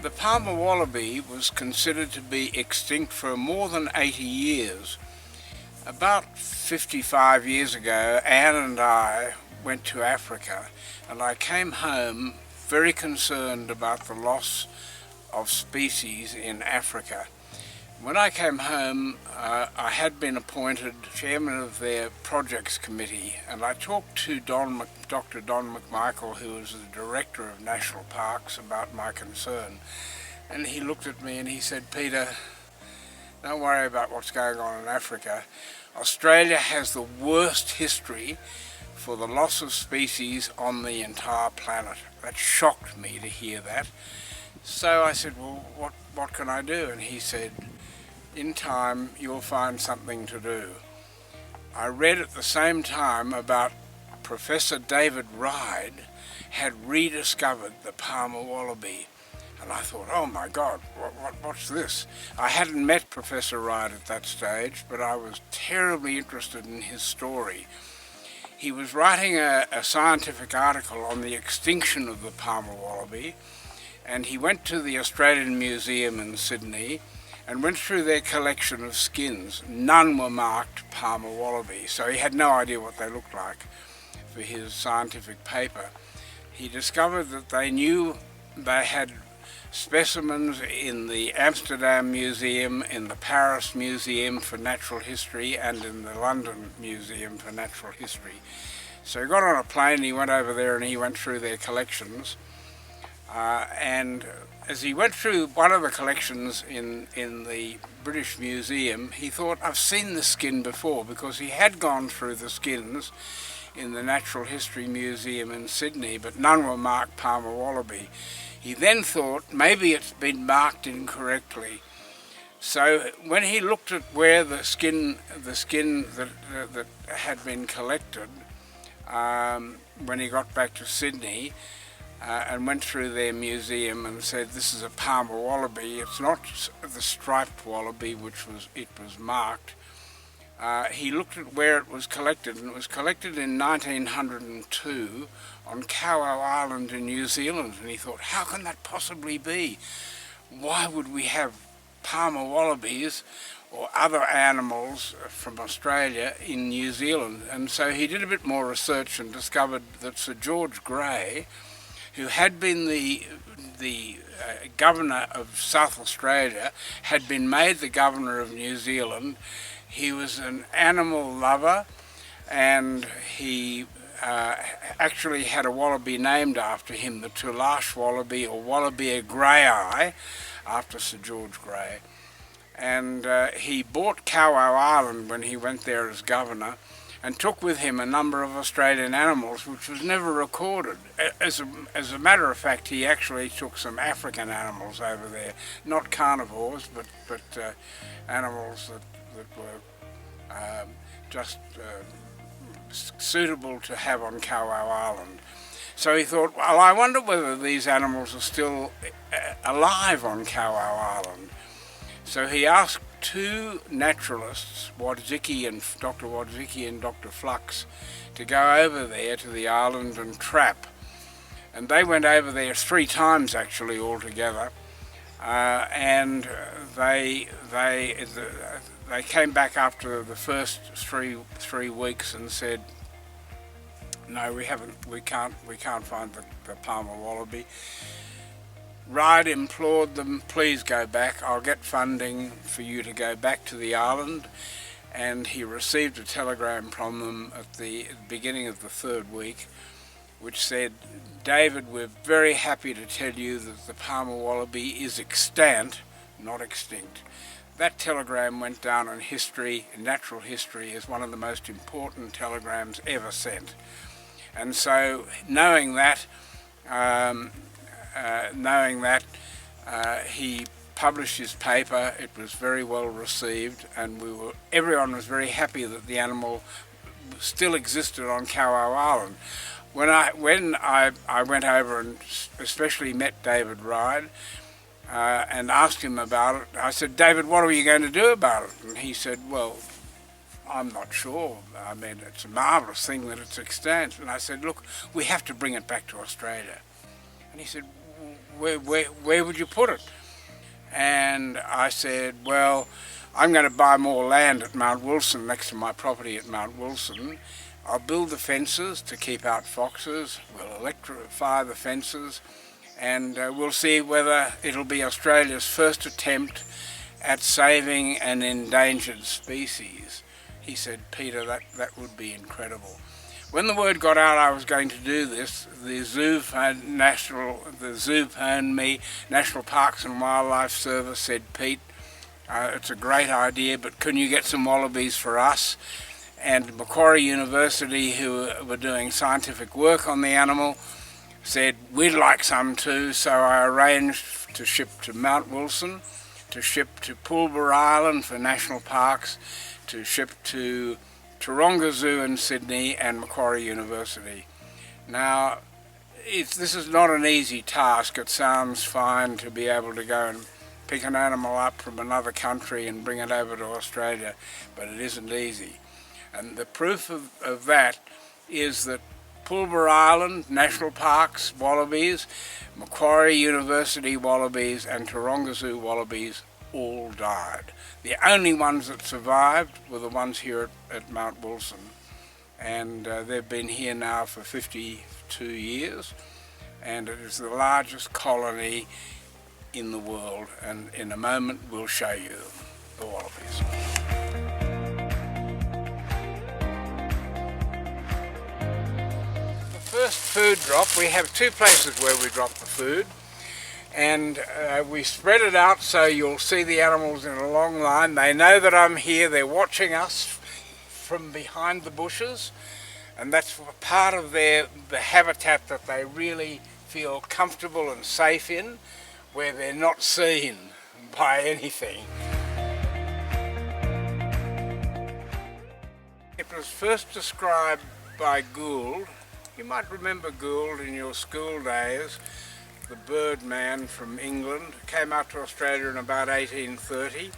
The Parma Wallaby was considered to be extinct for more than 80 years. About 55 years ago, Anne and I went to Africa, and I came home very concerned about the loss of species in Africa. When I came home, I had been appointed chairman of their projects committee, and I talked to Dr. Don McMichael, who was the director of national parks, about my concern. And he looked at me and he said, "Peter, don't worry about what's going on in Africa. Australia has the worst history for the loss of species on the entire planet." That shocked me to hear that. So I said, "Well, what can I do?" And he said, "In time you'll find something to do." I read at the same time about Professor David Ride had rediscovered the Parma Wallaby. And I thought, oh my God, what's this? I hadn't met Professor Ride at that stage, but I was terribly interested in his story. He was writing a scientific article on the extinction of the Parma Wallaby, and he went to the Australian Museum in Sydney and went through their collection of skins. None were marked Parma Wallaby, so he had no idea what they looked like for his scientific paper. He discovered that they had specimens in the Amsterdam Museum, in the Paris Museum for Natural History, and in the London Museum for Natural History. So he got on a plane, he went over there and he went through their collections. And as he went through one of the collections in the British Museum, he thought, I've seen this skin before, because he had gone through the skins in the Natural History Museum in Sydney, but none were marked Parma Wallaby. He then thought, maybe it's been marked incorrectly. So when he looked at where the skin that had been collected, when he got back to Sydney, and went through their museum and said, this is a Parma Wallaby, it's not the striped wallaby which was marked. He looked at where it was collected, and it was collected in 1902 on Cowo Island in New Zealand, and he thought, how can that possibly be? Why would we have Parma Wallabies or other animals from Australia in New Zealand? And so he did a bit more research and discovered that Sir George Grey, who had been the governor of South Australia, had been made the governor of New Zealand. He was an animal lover, and he actually had a wallaby named after him, the Toulash wallaby, or Wallaby Grey, after Sir George Grey. And he bought Cowo Island when he went there as governor, and took with him a number of Australian animals, which was never recorded. As a matter of fact, he actually took some African animals over there, not carnivores, but animals that were just suitable to have on Cowo Island. So he thought, well, I wonder whether these animals are still alive on Cowo Island. So he asked two naturalists, Dr. Wadzicki and Dr. Flux, to go over there to the island and trap. And they went over there 3 times actually altogether, and they came back after the first three weeks and said, no, we can't find the Parma Wallaby. Ride implored them, please go back, I'll get funding for you to go back to the island. And he received a telegram from them at the beginning of the 3rd week, which said, David, we're very happy to tell you that the Parma Wallaby is extant, not extinct. That telegram went down in history, in natural history, as one of the most important telegrams ever sent. And so, knowing that, he published his paper. It was very well received, and everyone was very happy that the animal still existed on Cowo Island. When I went over and especially met David Ride and asked him about it, I said, David, what are you going to do about it? And he said, well, I'm not sure. I mean, it's a marvellous thing that it's extant. And I said, look, we have to bring it back to Australia. And he said, where would you put it? And I said, well, I'm going to buy more land at Mount Wilson, next to my property at Mount Wilson. I'll build the fences to keep out foxes, we'll electrify the fences, and we'll see whether it'll be Australia's first attempt at saving an endangered species. He said, Peter, that would be incredible. When the word got out I was going to do this, the zoo phoned me, National Parks and Wildlife Service said, Pete, it's a great idea, but can you get some wallabies for us? And Macquarie University, who were doing scientific work on the animal, said, we'd like some too, so I arranged to ship to Mount Wilson, to ship to Pulborough Island for national parks, to ship to Taronga Zoo in Sydney and Macquarie University. Now, this is not an easy task. It sounds fine to be able to go and pick an animal up from another country and bring it over to Australia, but it isn't easy. And the proof of that is that Pulborough Island, National Parks, wallabies, Macquarie University wallabies and Taronga Zoo wallabies all died. The only ones that survived were the ones here at Mount Wilson, and they've been here now for 52 years, and it is the largest colony in the world, and in a moment we'll show you the wallabies. First food drop, we have two places where we drop the food, and we spread it out so you'll see the animals in a long line. They know that I'm here, they're watching us from behind the bushes, and that's part of the habitat that they really feel comfortable and safe in, where they're not seen by anything. It was first described by Gould. You might remember Gould in your school days, the Birdman from England, came out to Australia in about 1830,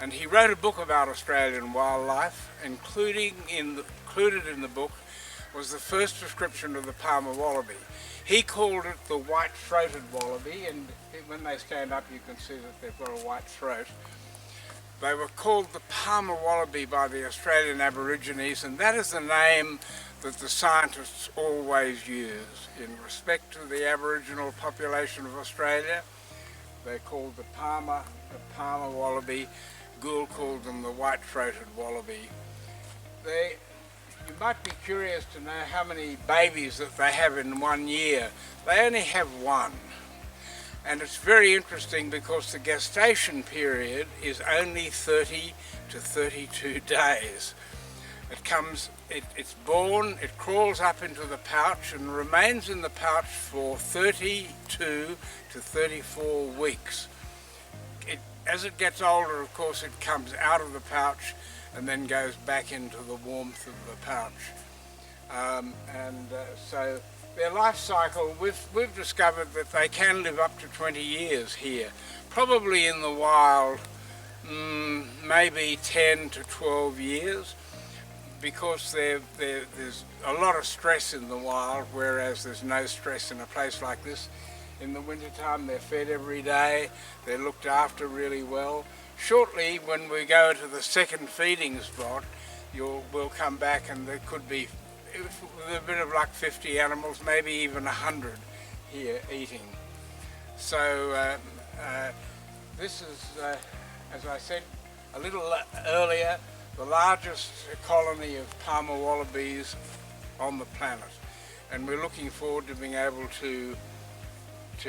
and he wrote a book about Australian wildlife. Included in the book was the first description of the Parma Wallaby. He called it the white-throated wallaby, and when they stand up you can see that they've got a white throat. They were called the Parma Wallaby by the Australian Aborigines, and that is the name that the scientists always use. In respect to the Aboriginal population of Australia, they're called the Parma Wallaby. Gould called them the white-throated wallaby. You might be curious to know how many babies that they have in 1 year. They only have one. And it's very interesting because the gestation period is only 30 to 32 days. It's born, it crawls up into the pouch and remains in the pouch for 32 to 34 weeks. As it gets older, of course, it comes out of the pouch and then goes back into the warmth of the pouch. So their life cycle, we've discovered that they can live up to 20 years here. Probably in the wild, maybe 10 to 12 years. Because there's a lot of stress in the wild, whereas there's no stress in a place like this. In the wintertime they're fed every day, they're looked after really well. Shortly, when we go to the second feeding spot, we'll come back and there could be, with a bit of luck, 50 animals, maybe even 100 here eating. So this is, as I said a little earlier, the largest colony of Parma Wallabies on the planet, and we're looking forward to being able to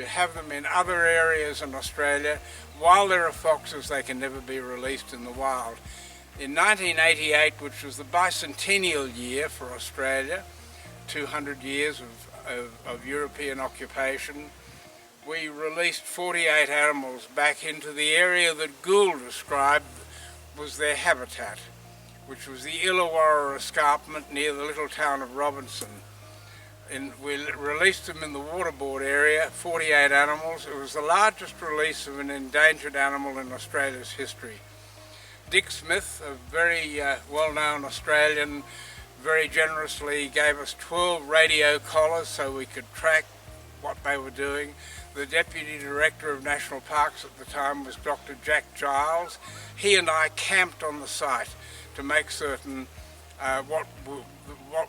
have them in other areas in Australia. While there are foxes, they can never be released in the wild. In 1988, which was the bicentennial year for Australia, 200 years of European occupation, we released 48 animals back into the area that Gould described was their habitat, which was the Illawarra Escarpment near the little town of Robinson. And we released them in the Waterboard area, 48 animals. It was the largest release of an endangered animal in Australia's history. Dick Smith, a very well-known Australian, very generously gave us 12 radio collars so we could track what they were doing. The Deputy Director of National Parks at the time was Dr. Jack Giles. He and I camped on the site to make certain what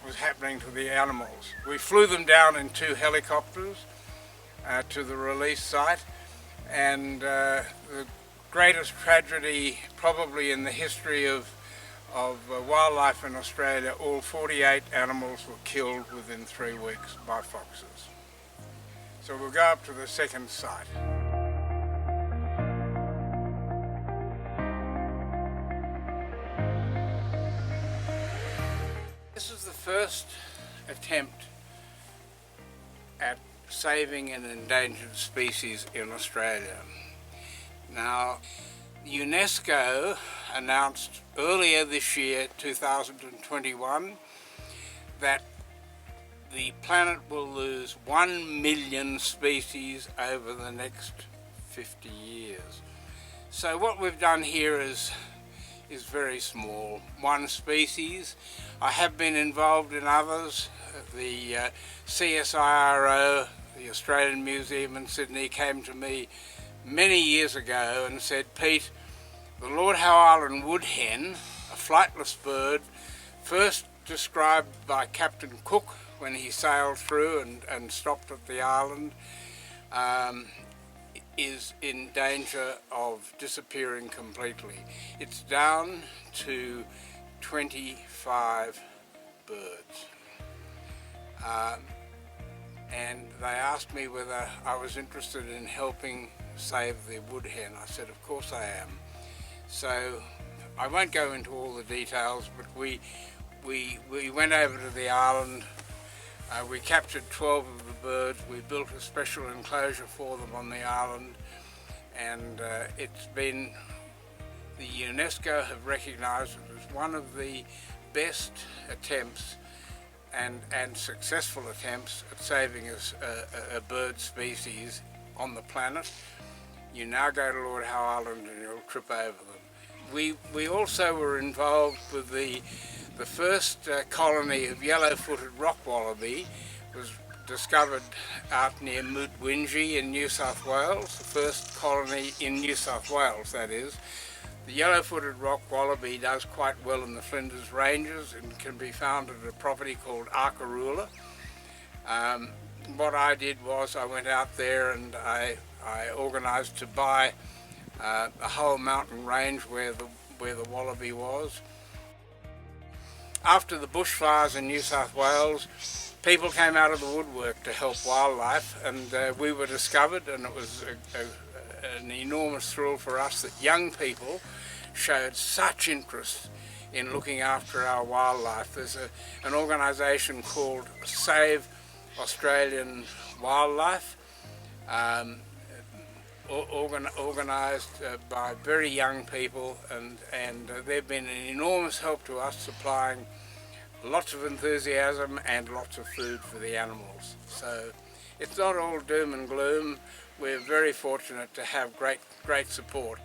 was happening to the animals. We flew them down in 2 helicopters to the release site, and the greatest tragedy probably in the history of wildlife in Australia, all 48 animals were killed within 3 weeks by foxes. So we'll go up to the second site. This is the first attempt at saving an endangered species in Australia. Now, UNESCO announced earlier this year, 2021, that the planet will lose 1 million species over the next 50 years. So what we've done here is very small, 1 species. I have been involved in others. The CSIRO, the Australian Museum in Sydney, came to me many years ago and said, Pete, the Lord Howe Island woodhen, a flightless bird, first described by Captain Cook when he sailed through and stopped at the island, is in danger of disappearing completely. It's down to 25 birds. And they asked me whether I was interested in helping save the woodhen. I said, of course I am. So I won't go into all the details, but we went over to the island. We captured 12 of the birds. We built a special enclosure for them on the island, and it's been, the UNESCO have recognised it as one of the best attempts and successful attempts at saving a bird species on the planet. You now go to Lord Howe Island and you'll trip over them. We also were involved with the first colony of yellow-footed rock wallaby was discovered out near Mutwinji in New South Wales, the first colony in New South Wales, that is. The yellow-footed rock wallaby does quite well in the Flinders Ranges and can be found at a property called Arkaroola. What I did was I went out there and I organised to buy a whole mountain range where the wallaby was. After the bushfires in New South Wales, people came out of the woodwork to help wildlife, and we were discovered, and it was an enormous thrill for us that young people showed such interest in looking after our wildlife. There's an organisation called Save Australian Wildlife, organised by very young people, and they've been an enormous help to us, supplying lots of enthusiasm and lots of food for the animals. So it's not all doom and gloom. We're very fortunate to have great support.